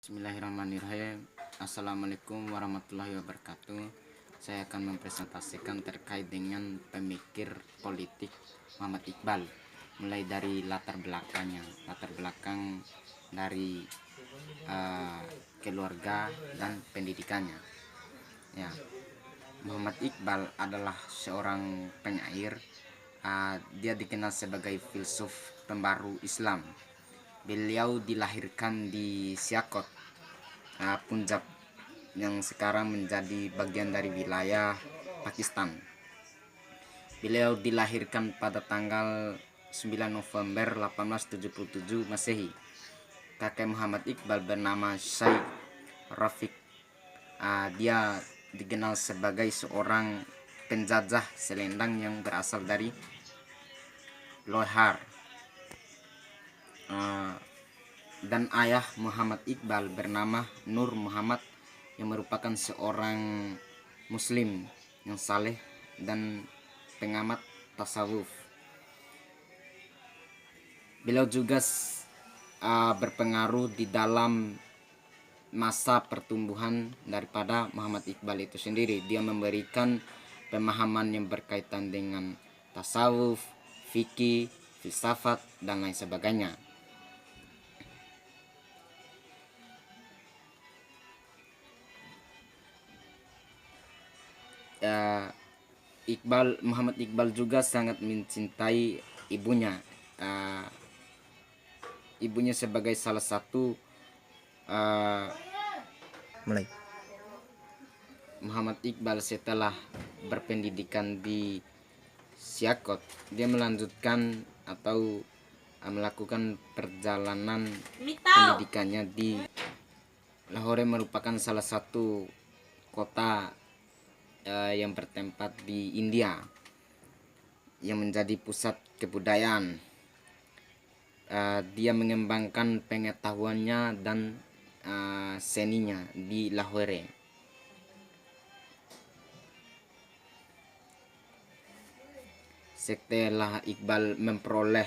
Bismillahirrahmanirrahim. Assalamualaikum warahmatullahi wabarakatuh. Saya akan mempresentasikan terkait dengan pemikir politik Muhammad Iqbal, mulai dari latar belakangnya, latar belakang dari keluarga dan pendidikannya. Ya, Muhammad Iqbal adalah seorang penyair. Dia dikenal sebagai filsuf pembaru Islam. Beliau dilahirkan di Sialkot, Punjab, yang sekarang menjadi bagian dari wilayah Pakistan. Beliau dilahirkan pada tanggal 9 November 1877 Masehi. Kakek Muhammad Iqbal bernama Syekh Rafiq. Dia dikenal sebagai seorang penjajah selendang yang berasal dari Lohar. Dan ayah Muhammad Iqbal bernama Nur Muhammad, yang merupakan seorang muslim yang saleh dan pengamat tasawuf. Beliau juga berpengaruh di dalam masa pertumbuhan daripada Muhammad Iqbal itu sendiri. Dia memberikan pemahaman yang berkaitan dengan tasawuf, fikih, filsafat, dan lain sebagainya. Muhammad Iqbal juga sangat mencintai ibunya. Ibunya sebagai salah satu Muhammad Iqbal setelah berpendidikan di Sialkot, dia melanjutkan atau melakukan perjalanan pendidikannya di Lahore, merupakan salah satu kota yang bertempat di India yang menjadi pusat kebudayaan. Dia mengembangkan pengetahuannya dan seninya di Lahore. Setelah Iqbal memperoleh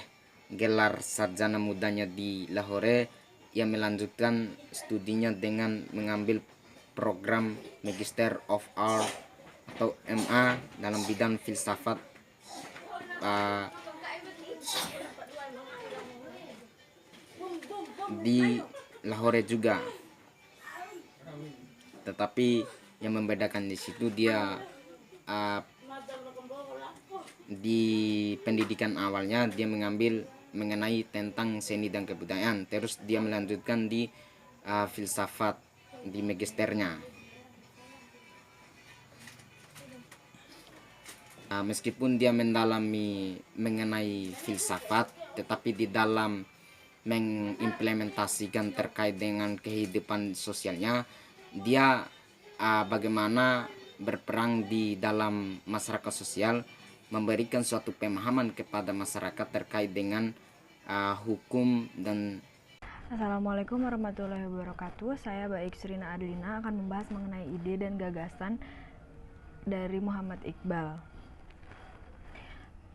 gelar sarjana mudanya di Lahore, ia melanjutkan studinya dengan mengambil program Magister of Art atau MA dalam bidang filsafat di Lahore juga. Tetapi yang membedakan di situ, dia di pendidikan awalnya dia mengambil mengenai tentang seni dan kebudayaan, terus dia melanjutkan di filsafat di magisternya. Meskipun dia mendalami mengenai filsafat, tetapi di dalam mengimplementasikan terkait dengan kehidupan sosialnya, dia bagaimana berperang di dalam masyarakat sosial, memberikan suatu pemahaman kepada masyarakat terkait dengan hukum dan. Assalamualaikum warahmatullahi wabarakatuh. Saya Baik Srina Adlina akan membahas mengenai ide dan gagasan dari Muhammad Iqbal.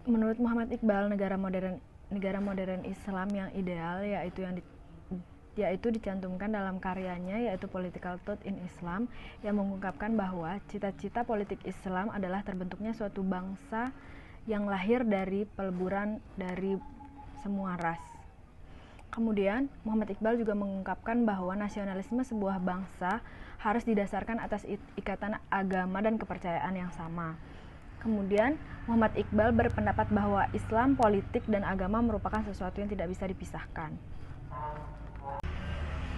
Menurut Muhammad Iqbal, negara modern Islam yang ideal yaitu dicantumkan dalam karyanya, yaitu Political Thought in Islam, yang mengungkapkan bahwa cita-cita politik Islam adalah terbentuknya suatu bangsa yang lahir dari peleburan dari semua ras. Kemudian Muhammad Iqbal juga mengungkapkan bahwa nasionalisme sebuah bangsa harus didasarkan atas ikatan agama dan kepercayaan yang sama. Kemudian Muhammad Iqbal berpendapat bahwa Islam, politik, dan agama merupakan sesuatu yang tidak bisa dipisahkan.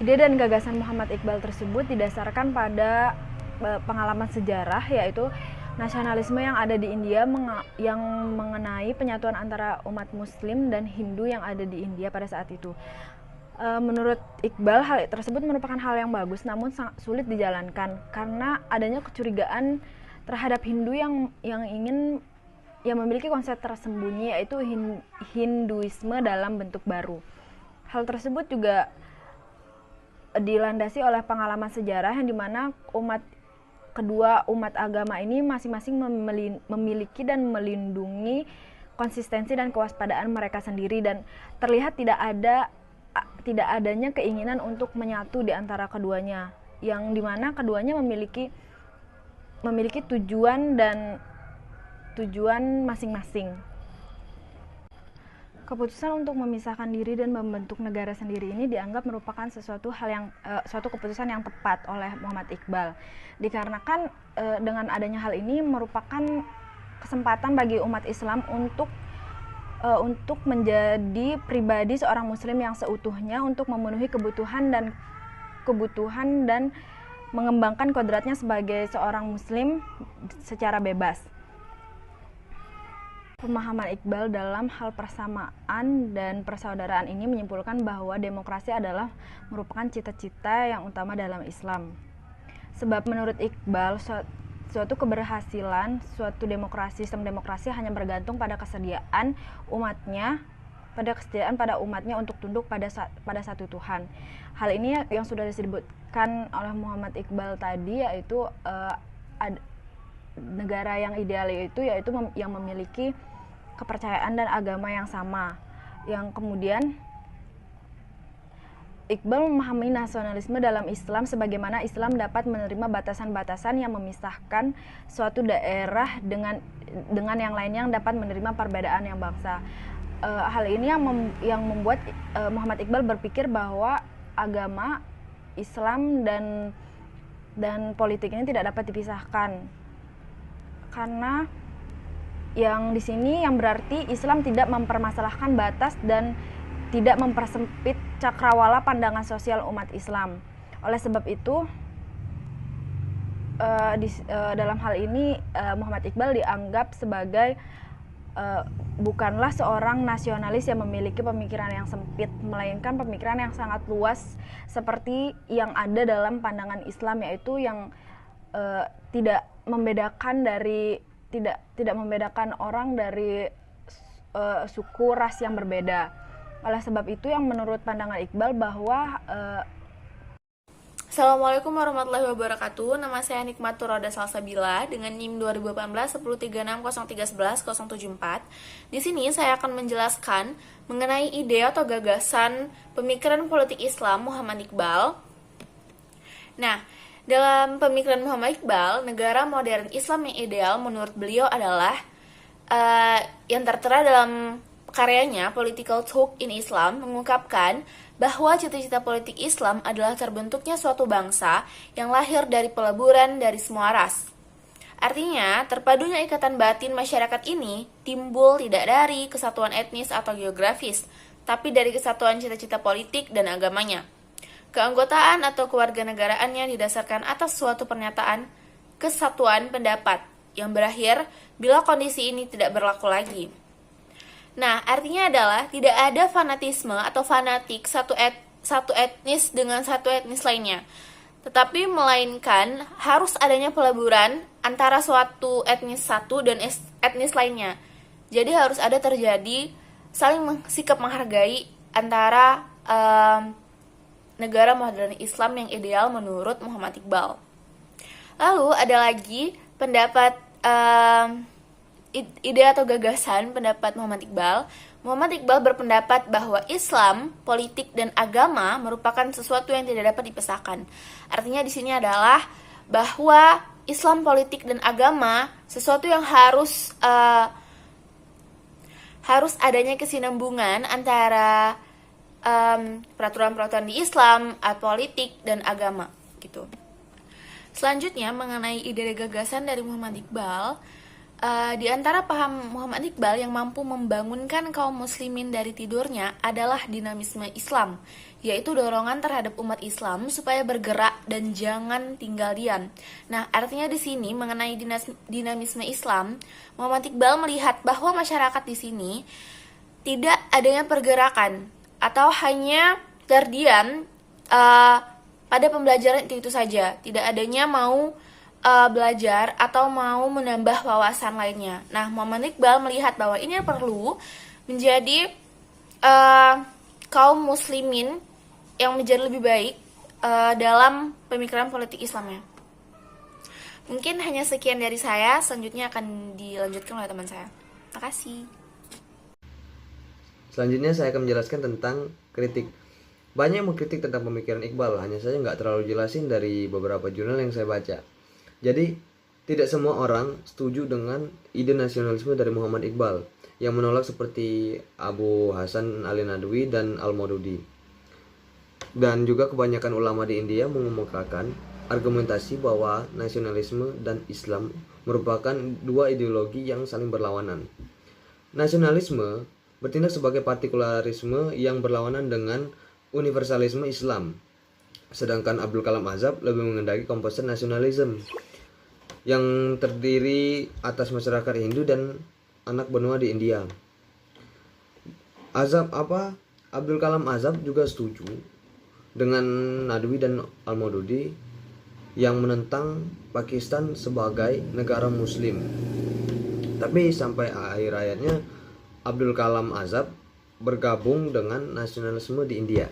Ide dan gagasan Muhammad Iqbal tersebut didasarkan pada pengalaman sejarah, yaitu nasionalisme yang ada di India yang mengenai penyatuan antara umat Muslim dan Hindu yang ada di India pada saat itu. Menurut Iqbal, hal tersebut merupakan hal yang bagus, namun sangat sulit dijalankan karena adanya kecurigaan terhadap Hindu yang memiliki konsep tersembunyi, yaitu Hinduisme dalam bentuk baru. Hal tersebut juga dilandasi oleh pengalaman sejarah yang dimana kedua umat agama ini masing-masing memiliki dan melindungi konsistensi dan kewaspadaan mereka sendiri, dan terlihat tidak ada tidak adanya keinginan untuk menyatu di antara keduanya, yang dimana keduanya memiliki tujuan masing-masing. Keputusan untuk memisahkan diri dan membentuk negara sendiri ini dianggap merupakan suatu keputusan yang tepat oleh Muhammad Iqbal, dikarenakan dengan adanya hal ini merupakan kesempatan bagi umat Islam untuk menjadi pribadi seorang muslim yang seutuhnya, untuk memenuhi kebutuhan dan mengembangkan kodratnya sebagai seorang muslim secara bebas. Pemahaman Iqbal dalam hal persamaan dan persaudaraan ini menyimpulkan bahwa demokrasi adalah merupakan cita-cita yang utama dalam Islam. Sebab menurut Iqbal, suatu keberhasilan suatu sistem demokrasi hanya bergantung pada kesediaan umatnya untuk tunduk pada satu Tuhan. Hal ini yang sudah disebutkan oleh Muhammad Iqbal tadi, yaitu negara yang ideal yaitu yang memiliki kepercayaan dan agama yang sama. Yang kemudian Iqbal memahami nasionalisme dalam Islam sebagaimana Islam dapat menerima batasan-batasan yang memisahkan suatu daerah dengan yang lainnya yang dapat menerima perbedaan yang bangsa. Hal ini yang membuat Muhammad Iqbal berpikir bahwa agama Islam dan politik ini tidak dapat dipisahkan, karena yang di sini yang berarti Islam tidak mempermasalahkan batas dan tidak mempersempit cakrawala pandangan sosial umat Islam. Oleh sebab itu, dalam hal ini Muhammad Iqbal dianggap sebagai bukanlah seorang nasionalis yang memiliki pemikiran yang sempit, melainkan pemikiran yang sangat luas seperti yang ada dalam pandangan Islam, yaitu yang tidak membedakan orang dari suku ras yang berbeda. Oleh sebab itu yang menurut pandangan Iqbal bahwa Assalamualaikum warahmatullahi wabarakatuh. Nama saya Nikmatur Roda Salsabila dengan NIM 2018 103603111074. Di sini saya akan menjelaskan mengenai ide atau gagasan pemikiran politik Islam Muhammad Iqbal. Nah, dalam pemikiran Muhammad Iqbal, negara modern Islam yang ideal menurut beliau adalah yang tertera dalam karyanya Political Talk in Islam mengungkapkan bahwa cita-cita politik Islam adalah terbentuknya suatu bangsa yang lahir dari peleburan dari semua ras. Artinya, terpadunya ikatan batin masyarakat ini timbul tidak dari kesatuan etnis atau geografis, tapi dari kesatuan cita-cita politik dan agamanya. Keanggotaan atau kewarganegaraannya didasarkan atas suatu pernyataan kesatuan pendapat yang berakhir bila kondisi ini tidak berlaku lagi. Nah, artinya adalah tidak ada fanatisme atau fanatik satu etnis dengan satu etnis lainnya, tetapi melainkan harus adanya peleburan antara suatu etnis satu dan etnis lainnya. Jadi harus ada terjadi saling sikap menghargai antara negara modern Islam yang ideal menurut Muhammad Iqbal. Lalu ada lagi pendapat ide atau gagasan pendapat Muhammad Iqbal. Muhammad Iqbal berpendapat bahwa Islam, politik, dan agama merupakan sesuatu yang tidak dapat dipisahkan. Artinya di sini adalah bahwa Islam, politik, dan agama sesuatu yang harus adanya kesinambungan antara peraturan-peraturan di Islam, politik, dan agama gitu. Selanjutnya mengenai ide gagasan dari Muhammad Iqbal, di antara paham Muhammad Iqbal yang mampu membangunkan kaum muslimin dari tidurnya adalah dinamisme Islam, yaitu dorongan terhadap umat Islam supaya bergerak dan jangan tinggal diam. Nah, artinya di sini mengenai dinamisme Islam, Muhammad Iqbal melihat bahwa masyarakat di sini tidak adanya pergerakan atau hanya terdiam pada pembelajaran itu saja, tidak adanya mau belajar atau mau menambah wawasan lainnya. Nah, Muhammad Iqbal melihat bahwa ini perlu menjadi kaum muslimin yang menjadi lebih baik dalam pemikiran politik Islamnya. Mungkin hanya sekian dari saya, selanjutnya akan dilanjutkan oleh teman saya. Terima kasih. Selanjutnya saya akan menjelaskan tentang kritik. Banyak yang mengkritik tentang pemikiran Iqbal, hanya saja nggak terlalu jelasin dari beberapa jurnal yang saya baca. Jadi, tidak semua orang setuju dengan ide nasionalisme dari Muhammad Iqbal, yang menolak seperti Abu Hasan Ali Nadwi dan Al-Maududi. Dan juga kebanyakan ulama di India mengemukakan argumentasi bahwa nasionalisme dan Islam merupakan dua ideologi yang saling berlawanan. Nasionalisme bertindak sebagai partikularisme yang berlawanan dengan universalisme Islam. Sedangkan Abdul Kalam Azab lebih mengendaki komposit nasionalisme yang terdiri atas masyarakat Hindu dan anak benua di India. Abdul Kalam Azab juga setuju dengan Nadwi dan Al-Maududi yang menentang Pakistan sebagai negara muslim. Tapi sampai akhir hayatnya Abdul Kalam Azab bergabung dengan nasionalisme di India.